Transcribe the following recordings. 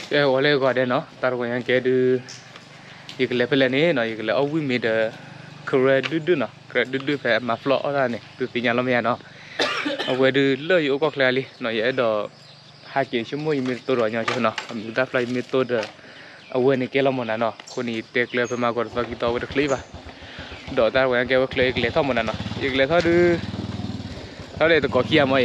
cái gọi là gọi đấy nó tao gọi là cái đứaอีกเลยไปเลยนี่เนาะอีกเลยเอาวิ่งมีเดอเครดิตเนาะเครดิตไปมาฟลออะไรเนี่ยตัวตีอย่างเราไม่เนาะเอาไว้ดูเลยอยู่ก็เคลียร์เลยเนาะอย่างเดอหาเกี่ยวชั่วโมงมีตัวรอยอย่างเช่นเนาะมีดับไฟมีตัวเดอเอาไว้ในเกล้ามันเนาะคนนี้เตะเคลียร์ไปมากกว่าสักกี่ตัวก็เคลียร์ป่ะเดอตาว่าแกว่าเคลียร์เคลียร์ทั้งหมดเนาะอีกเลยถ้าดูถ้าเลยตัวก็ขี้มั้ย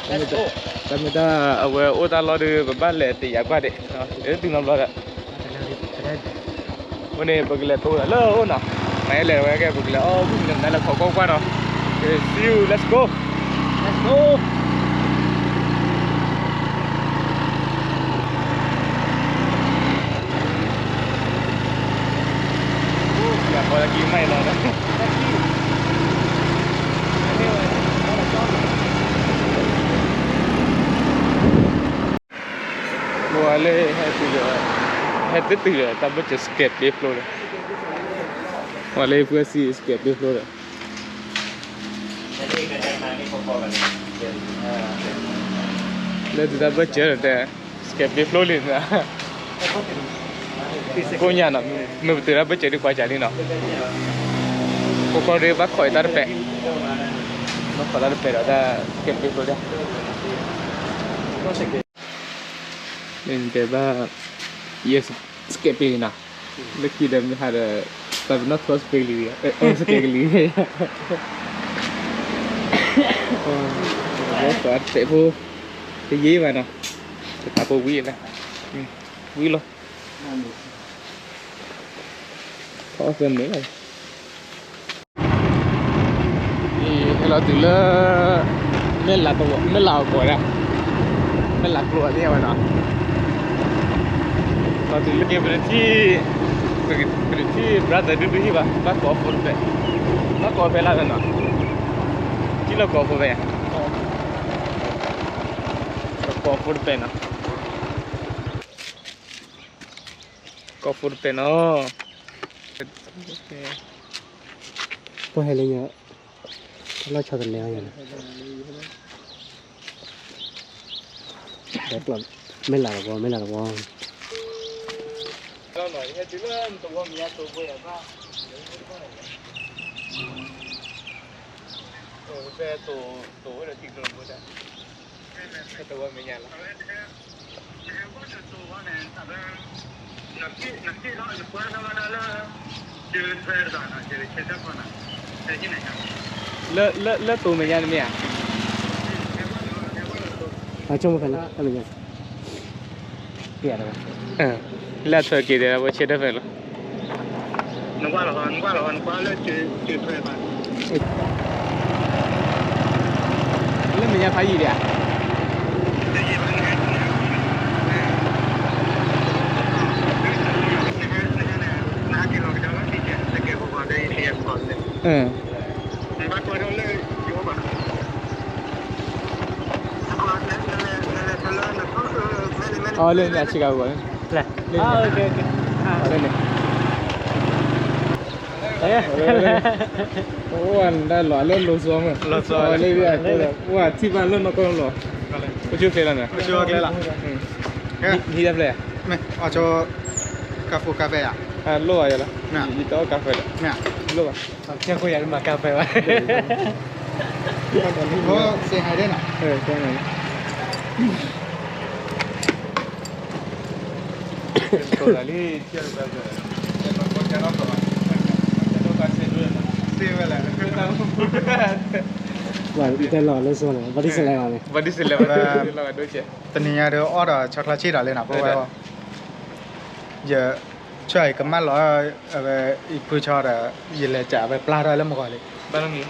แต่ไม่ได้เอาไว้โอ้ตาเราดูแบบบ้านเลยตีอยากว่าเด็กเนาะเดี๋ยวตึงน้ำร้อนอะวันนี้บุกเลยตัวเลิศนะไม่เลยว่าแกบุกเลยอ๋อบุกนั่นแหละเขาก็กว่าเนาะ see you let's go อยากพอจะกินไม่รอนะบัวเล่ให้ตื่นแต่ไม่จะสเก็ตเดฟโลเลยว่าเลยเพื่อซีสเก็ตเดฟโลเลยแล้วแต่ไม่เจอแต่สเก็ตเดฟโลเลยนะกูเนี่ยนะไม่ตื่นแล้วไม่เจอดีกว่าจ้ะนี่เนาะกูก็เรียกว่าคอยตาเปะมาคอยตาเปะแล้วแต่สเก็ตเดฟโลเลยนี่แต่ว่าyes escaping na lucky them had a but not first really escaping rất là sẽ vô cái gì vậy nó ta vô quý này quý luôn khó hơn nữa này thì là từ là nên là tụi nên là của ra nên là của theo vậy đóเราถึงเรียกเป็นที่บราซิลดูที่ว่าบ้านกอล์ฟฟุตเบย์บ้านกอล์ฟเบย์ละกันเนาะที่เรากอล์ฟเบย์กอล์ฟฟุตเบย์เนาะกอล์ฟฟุตเบย์เนาะพวกอะไรเงี้ยเราชอบกันแล้วอย่างแบบไม่หลับวอเราหน่อยแค่ที่เริ่มตัวมีตัวเบย์บ้างตัวเบย์ตัวเราทิ้งตรงนู้นได้ตัวไม่ยากละเลิกตัวไม่ยากไหมอ่ะช่วงมันอะไรเงี้ยเปลี่ยนอะไรเลิกเธอกี่เดือนว่าเช็ดได้ไหมล่ะนึกว่าเราเลิกจืดเพื่อนมาเลิกไม่ยากพายยี่เดียอ๋อเล่นเนี่ยชิคาโกแหละโอเคเล่นเนี่ยโอ้วันได้หล่อเล่นโลซองอ่ะเล่นเรื่อยๆว่าที่บ้านเล่นมาก็หล่อก็ชื่อเฟรนเนี่ยชื่อว่าอะไรล่ะนี่ได้เลยไม่เอาโจกาแฟอ่ะโล่อะไรล่ะยี่ตัวกาแฟล่ะเนี่ยโล่เจ้าคุยกันมากาแฟวะเพราะเสียหายได้หน่ะใช่ไหมตัวนี้เชื่อแบบเป็นคนจะรับตัวจะต้องการเสียด้วยนะเสียไปแล้วคือตั้งว่าแต่หล่อเลยส่วนวันที่อะไรเลยวันที่อะไรเราด้วยเจ้ตอนนี้เดี๋ยวออเดอร์ช็อกโกแลตชีสอะไรนะเพราะว่าเยอะช่วยกันมาหรออีกผู้ชอบยินเลยจะไปปลาได้แล้วมั้งก่อนเลยบ้านนี้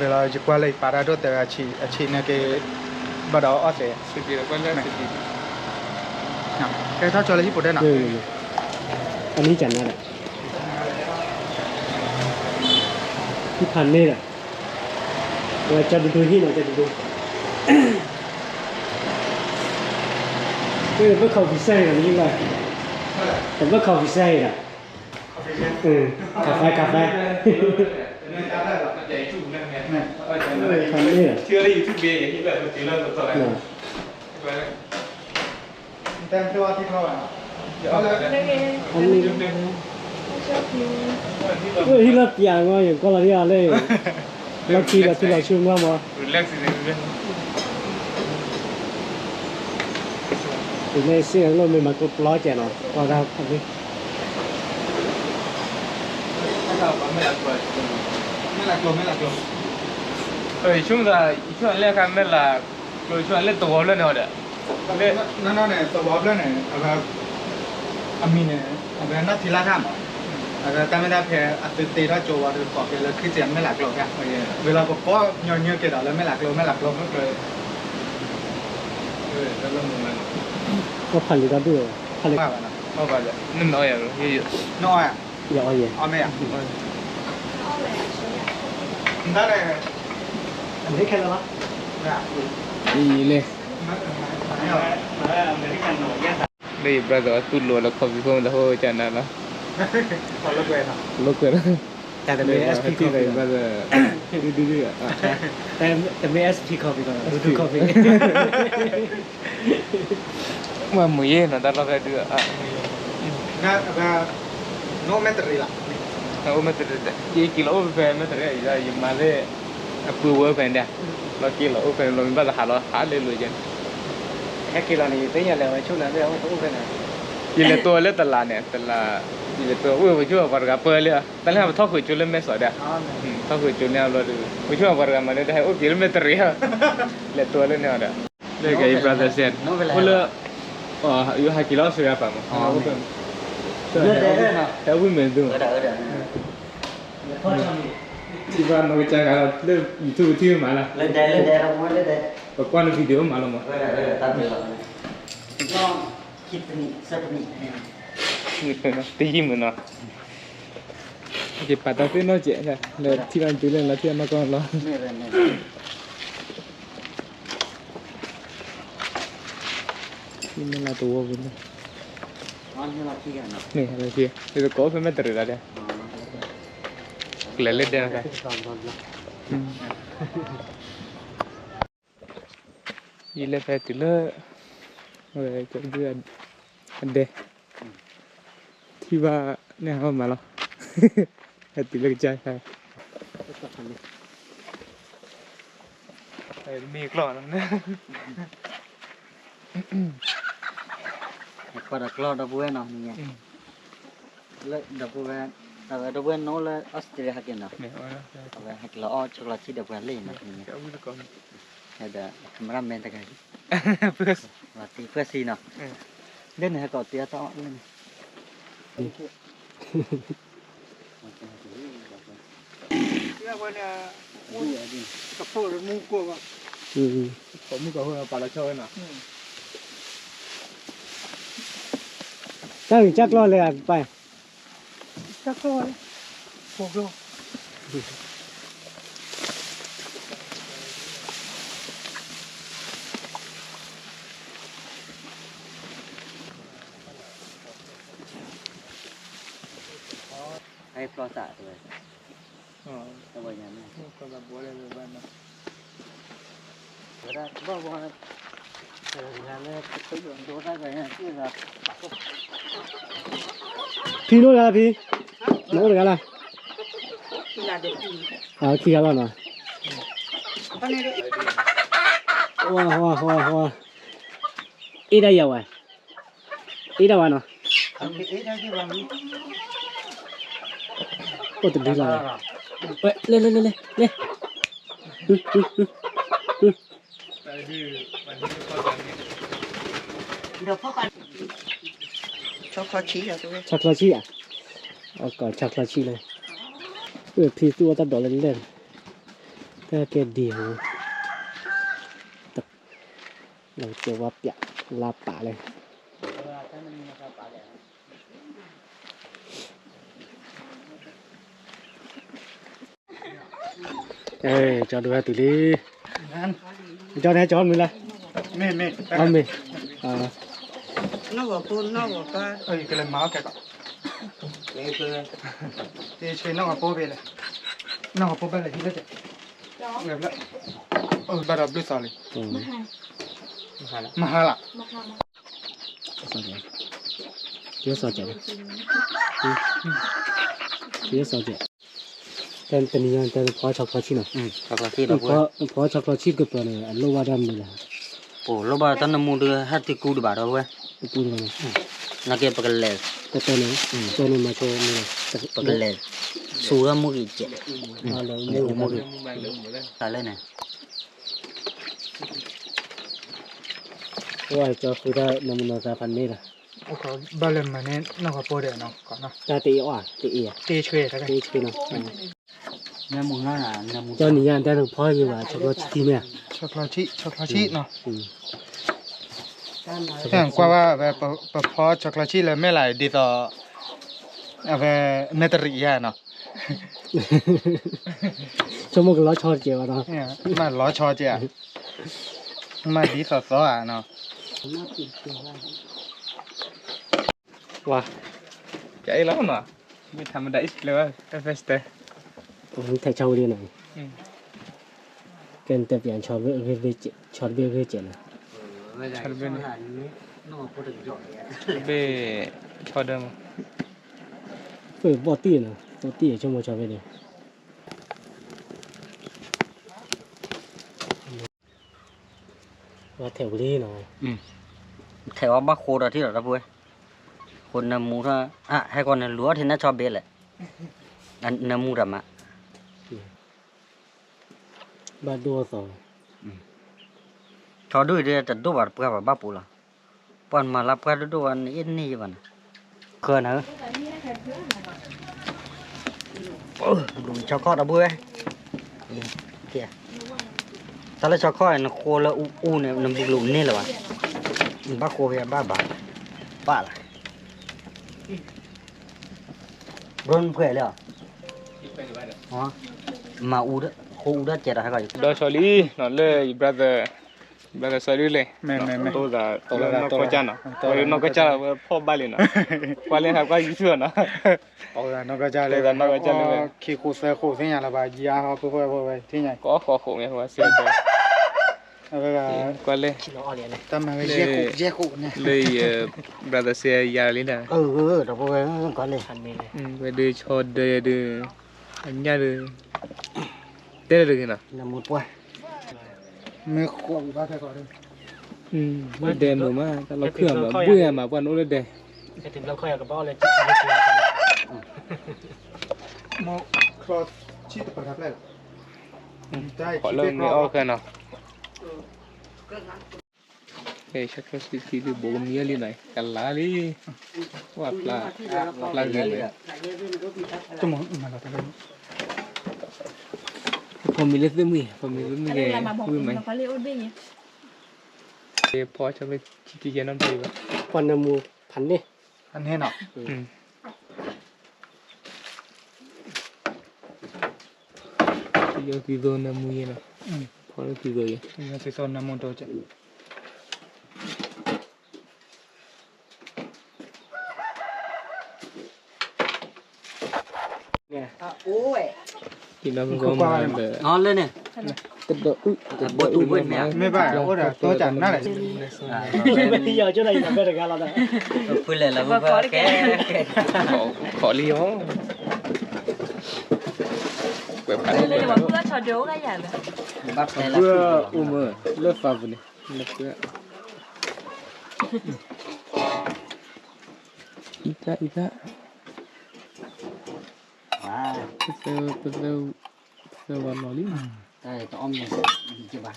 เวลาจะกว่าเลยปลาได้ด้วยแต่อาชีเนี่ยก็บัดเอาออดเลยสิบปีแล้วก็เลิกสิบปีแค่ถ้าจออะไรที่ปวดได้หนักอันนี้จันนั่นแหละที่พันนี่แหละเราจะดูที่เราจะดูไม่เข้าพิเศษอย่างนี้เลยแต่ไม่เข้าพิเศษอ่ะกาแฟเชื่อได้อยู่ที่เบียร์อย่างที่แบบตีเลิกตัวอะไร แต่ตัวที่เขาอ่ะเอาเลย อันนี้เฮ้ยที่เราเปียงว่าอย่างก็เราที่อะไรเราขี่เราที่เราชุ่มว่ามั้ง relax เลยเว้ย ถึงในเสียงเราไม่มาก็ร้อยแจเนาะก็ได้อันนี้ ไม่หลักตัวไม่หลักตัว เฮ้ยช่วงแรกกันนั่นล่ะช่วงเล่นตัวเล่นเนาะเด้อ นั่นเนี่ยตัวบอบแล้วเนี่ยอะไรอามีเนี่ยอะไรนัดทีละท่ามอะไรแต่ไม่ได้เพียอัตติถ้าโจวาดูก่อนเลยคือเสียงไม่หลักหรอกแค่เวลาบอกว่าเงี้ยเกิดอะไรไม่หลักไม่เคยแล้วลงมัน ก็พันลิตรด้วยพันลิตร มากนะ ဟုတ်ပါလေနည်းနည်းရတော့ရေး น้อย อย่าเอาเย็น เอาไม่อ่ะได้เลย อันนี้แค่แล้วปะ ရေးလေ ไม่เอา อเมริกันหนูแย่ လေ brother သူ့လိုလည်း coffee ဖုန်းတော့ဟိုကျန်တာနော် ขอเลิกเวรนะ look at แต่ไม่ SP ที่ coffee เลย brother ดื้อๆอ่ะ แต่ไม่ SP coffee ก่อนดู coffee มาหมูเย่นะแต่เราก็ดื้ออ่ะ งั้นอะไรโน้ตไม่ตรีละ เอามาตื่นยี่กิโลไปไม่ตื่นอย่าอย่ามาเลยปูวัวไปเนี่ยเรากิโลไปเราไม่บ้าหาเราหาเลยเลยจัง แค่กิโลนี้เป็นยังไงวะช่วงนั้นเราต้องอุ้มไปไหน ยี่เลยตัวเลยตลาดเนี่ยตลาดยี่เลยตัวอุ้ยไปช่วยบริการเปิดเลยตอนแรกมันท่อขุดจุลไม่สวยเด้อท่อขุดจุลเนี่ยเราดูไปช่วยบริการมาได้โอ้กิโลเมตรเดียวเลยตัวเลยเนี่ยเด้อเลยไง brother said คนละอยู่5กิโลสุดยอดป่ะมั้งอ๋อแต่วิ่งเหมือนดูที่บ้านเราจะกันเริ่มยูทูบที่มาละ เล่นได้เราไม่เล่นได้ ก็กวนวิดีโอมาแล้วมั้ง ตัดไปแล้วก็คิดนี่สักนี่ นี่นะตียิ้มเนาะเก็บปัตตานีเนาะเจ๊เนี่ยแล้วที่บ้านจุเล่นแล้วที่มาก่อนแล้ว ไม่เล่นได้ นี่มันละตัววิ่ง วันนี้เราขี้กันเนาะ นี่อะไรที่นี่ก็เป็นไม่ตื่นแล้วเนี่ยเล่นเล่นเดี๋ยวนะยี่เล่นไปติดเลยเฮ้ยจะเดือนอันเดที่ว่าเนี่ยเขามาแล้วติดเลยใจใช่มีกล่องนะ ก็ดักล้อดับเบิ้ลเนาะนี่เลยดับเบิ้ลดับเบิ้ลโน้เลยออสเตรเลียกินเนาะ เนี่ยว่า ดับเบิ้ลให้เราอ้อช็อกโกแลตที่ดับเบิ้ลเล่นเนาะนี่ จะเอาไปก่อน ada kameramen tak kai เพื่อ mati pasti no den ha ko tia to len เนี่ยวันเนี่ยกระโปรงมุ้งกลัวว่า ผมมีก็หัวปลาละช่อยนะ จักรอเลยไป จักรเลยพวกเรา ให้ปลอสะด้วย อ๋อ ตัวอย่างนั้น ก็แบบบัวเลยบ้านนะ ก็ได้บ่นะงานเลยไปอยู่โดนได้ไปเนี่ยที่แบบพี่รู้แล้วพี่รู้แล้วล่ะขี้กันแล้วเนาะว้าอีได้ยังวะอีได้วะเนาะโอ้ตัวดีละเว้ยเล่เดี๋ยวพ่อกันช็อกโกแลตชีสตัว ช็อกโกแลตชีสอ่ะเอาก่อนช็อกโกแลตชีสเลยพี่ตัวตัดดอกเล่นแต่แกเดียวเราเจอว่าเปียกลาป่าเลยจอดดูให้ตุลีจอดให้จอดมือละ ไม่ เอามือนอกปูนอกก็ก็เลยมาแกก็ช่วยนอกปูไปเลยนอกปูไปเลยที่เด็ดแบบละบาราบลูซาลีมาฮาละ别少见了，别少见。但你看，但跑巧克力呢？巧克力的跑巧克力个不呢？老外他们的。哦，老板，咱那木的还得够的吧？这喂，不的呢。那个不个来，这呢？这呢嘛说没了。不个来，数个木一节，好了，没有木的。咋了呢？我叫回来能不能再翻那个？我靠，巴勒曼呢那个包的呢，搞呢，再第一哇，第一，地吹这个，第一吹呢。那木那啥，那木。叫你让带着跑一把，巧克力地面。巧克力呢。这样乖乖不跑巧克力了，没来的到，那得厉害呢。怎么个老吵架了？那老吵架，那离少啊呢。哇，chạy lắm mà mới thầm đẩy lên cái festival太吵了呢。跟这边吵吵别剪了。吵边呢？被吵的吗？会爆地呢，爆地就没吵别的。ว่าแถวนี้เนาะ แถวบ้านโคตรที่เราพูดคนน้ำมูถ้าให้คนลัวที่น่าชอบเบลเลยอันน้ำมูดำอ่ะ บ้านดัวสอง ชอบด้วยเดี๋ยวจะดูว่าเพื่อบ้าปูละปอนมารับกันดูวันนี้นี่วันเคยนะดูชอบข้อตะบุ้ยเที่ยถ้าเราชอบข้อเนี่ยโคละอู้เนี่ยน้ำบุกลุนี่แหละวะบ้าโคเฮียบ้าบ้าละร้อนเพื่อเลยอ๋อมาอูดโคอูดเจ็ดอะไรกัน đó xử lý nó lên brother xử lý lên mẹ tôi là nó có chân à nó có chân là phô ba liền à qua lên học qua gì chưa nó nó có cha lên nó có cha lên khi khu xe khu thế nhà là bà già họ phải thế nhà có khó khổ nghe qua xe qua lên tâm mà dễ khổ nè lên brother xe già lên nè đó phải có lên về đưa cho đưa anh nhà đưa thế là được thế nào là một quay mới khổ ba thay gọi đi mới đèn rồi mà nó khửa mà bữa mà quan nó lên đèn ไปถึงเราค่อยกับบ้าเลย mà khó chi tập hợp lại khỏi lông nghe ok nào cái chắc là xí từ bố mía lên này cả lá đi hoặc là gì đấy tôi muốn mà là cái Pemilik demi cái vui mày cái phó cho cái chi tiết nó gì vậy วันน้ำมูพันนี่ anh hết nào giờ thì rồi nó mua gì nào phó nó thì rồi nó sẽ son năm môn đồ chứ thì nó có mà để ngon lên nè cái độ bộ tủ bên mẹ mấy bài ôi là tôi chẳng nói lại ไม่ได้ยาวจะได้ยังไม่ได้การแล้วนะ quên lại là vừa cái khó liêu quẹp phải đây là bữa trò đố cái gì vậy bắt đây là vừa mơ lớp vào vừa này lớp vừa ít ra bây giờ vào nó đi đây tao ôm này chưa bà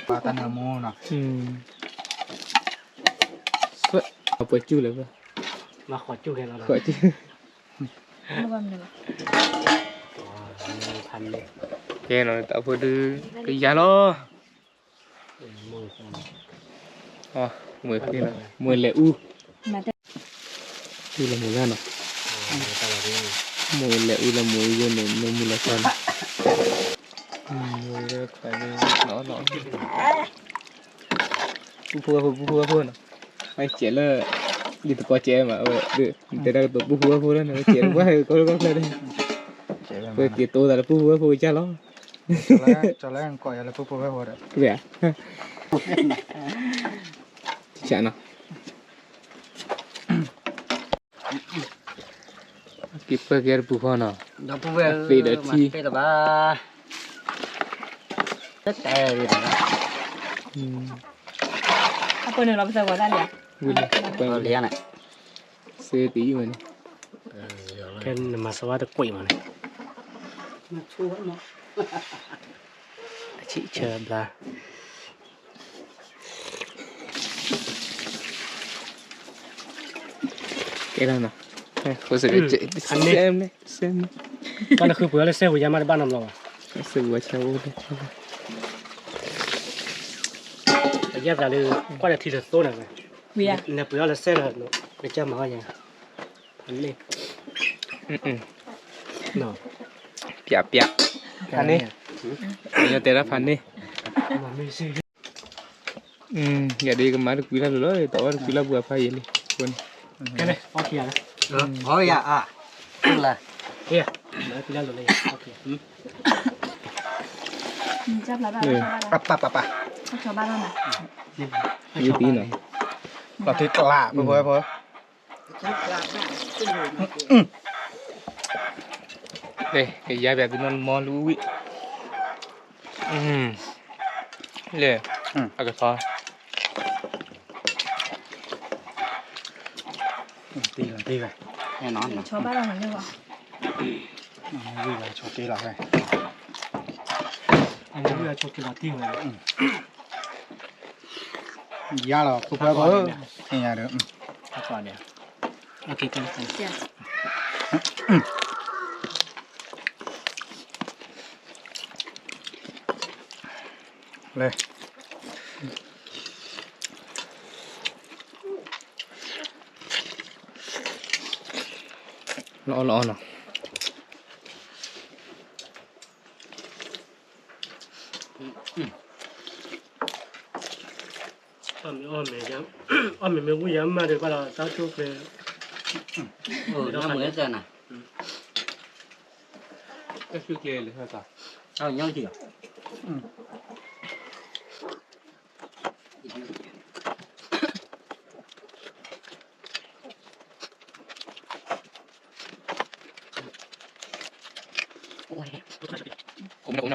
bà ta nào mua nè sợเอาไปจู้เลยป่ะ มาขอจุ๊กให้เรา ขอจู้ พันเลย cái nó tạo vừa đưa cái giá nó mười cái là mười lẻ u mà đây là mười gan à mười lẻ u là mười vô này mười là con mười là phải nó bu phua nào mày trẻ là đi từ qua trẻ mà được từ đây từ bu phua đó nó trẻ quá có đây cái kia tôi là bu phua cha nó cho lấy ăn còi là bố bố đấy vậy chả nào kịp phải cái bù hoa nào đó bù về vì đợt chi cái ba tất cả rồi đó Apa nih lo bisa gua tadi ya? vui rồi liền này xe tí mà cái mà sao vào được quỷ mà này chị chờ là cái nào nào có sự xem đấy xem con là cứ bữa là xe của nhà mà ban năm rồi sự vừa trâu đấy giờ là đi qua là thịt tốt này Vì à? nè bữa là xe là cái chăm mà nhà anh đi nó bịa bịa phan đi giờ tê ra phan đi mà mình xe giờ đi cái máy được quý là rồi tao được quý là vừa phải vậy đi quên cái này ok à hỏi à là kia đấy quý là rồi ok Chắc là Ừ. Papa. Chắc cho ba này. như tí nào là thịt lạ với đây cái giá bẹt nó mòn lú vị lệ à cái pha tí vậy nghe nói Cho ba này như vậy. đi là cho tí là này anh bây giờ cho cái là tiêu này giá là không phải có nhà được các bạn nè ok con lên lọ nào mình cũng dám mà được qua là tao chụp về nó mới ra này cái suy kê là sao ta nhau gì cũng được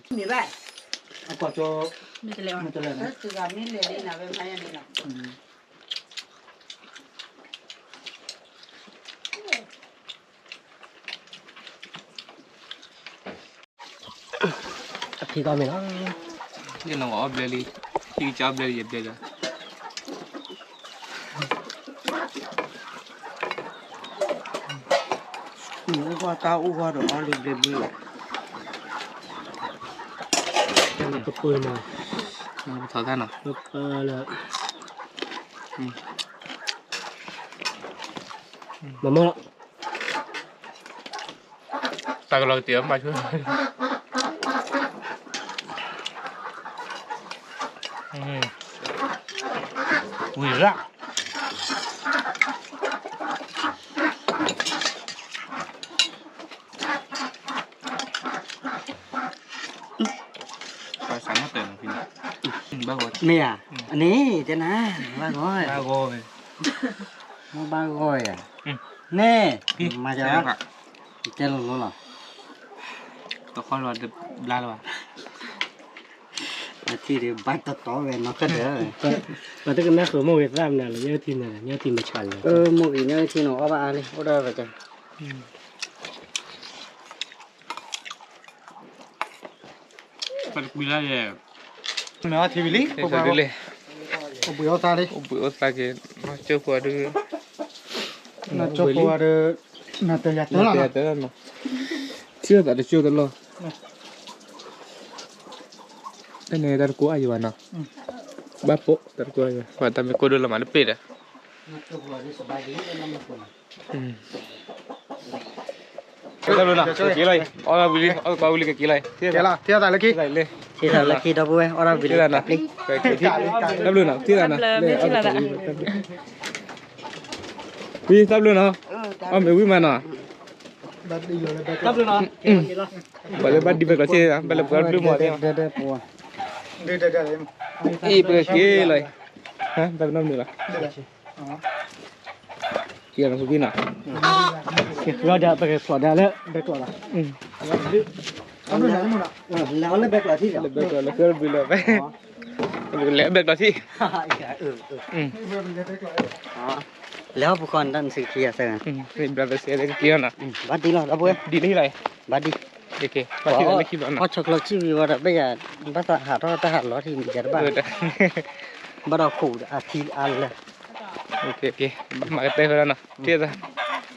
Mì vậy. có cho Mình sẽ leo. cho lên Rất từ gà miếng liền đi nào bên hai anh đi nào. thì con mình nó như nó ngõ bê đi khi cho bê gì bê rồi Những qua tao u qua rồi ăn liền liền đi. cái này có bơi mà thở ra nào là mà mơ ta có lời tiếng mà chứ ui rạ phải sáng hết tiền phim bác rồi mẹ anh ấy thế nào ba gói ba rồi mua ba gói à nè mà sao giờ cái luôn là tôi khoan là được la rồi thì để bắt tao về nó cất đấy và tức là nó khởi một Việt Nam này là nhớ tin mà chọn một cái nhớ thì nó ba đi ở đây vậy trời phải bị la rồi nó thì bị lý không phải đi không bữa ta đi bữa ta cái nó chưa qua được nó cho qua được nó tới giờ tới là nó chưa tới lo Ini tar ku ayu ana. Bapo tar ku ayu. Wa ta me ko do la ma pe da. มันก็บัวที่สบายดีแล้วมันคน Kita belum nak. Kilai. Orang beli, orang beli ke kilai. Kela, tia ta laki. Kilai le. ที่ทำลักกี้ดับเบิ้ลออร์บิล Kita nak. Kita belum nak. Kita nak. Wi, kita belum nak. Am wi mana? บัดดีเลยบัด Kita belum nak. Balik balik balik sih. Balik balik belum ada. เด้อปัว เด้อเลย Eh, pergi kilai. Hah, tapi nama ni lah. เด้ออ๋อ Kilai nak pergi nak. เราจะไปสวนได้แล้วไปก่อนละ เอาดูหนังมั้งล่ะ แล้วเล่นแบกหล่อที่เดียว Lebih kalau kalau bila apa? Lebih dah sih. แล้วบุคคลดันสิเคียเซน Ini berapa sih ada kilai nak? บัดดีแล้วดับเบิ้ล Di ni lah. บัดดี Okey. Pasti nak kilai พอ nak. ช็อกโกแลตชีวิตว่าไม่อยากภาษาหาทอดทหารล้อที่มีจัดบ้านบัดเอาขู่อาทิตย์อันเลย Okey okey. Mak kata kau nak. Dia dah.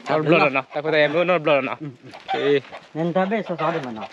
Kau belum nak. Aku tak yang belum belum nak. Okey. นั่นทำให้สาวๆดีมันเนาะ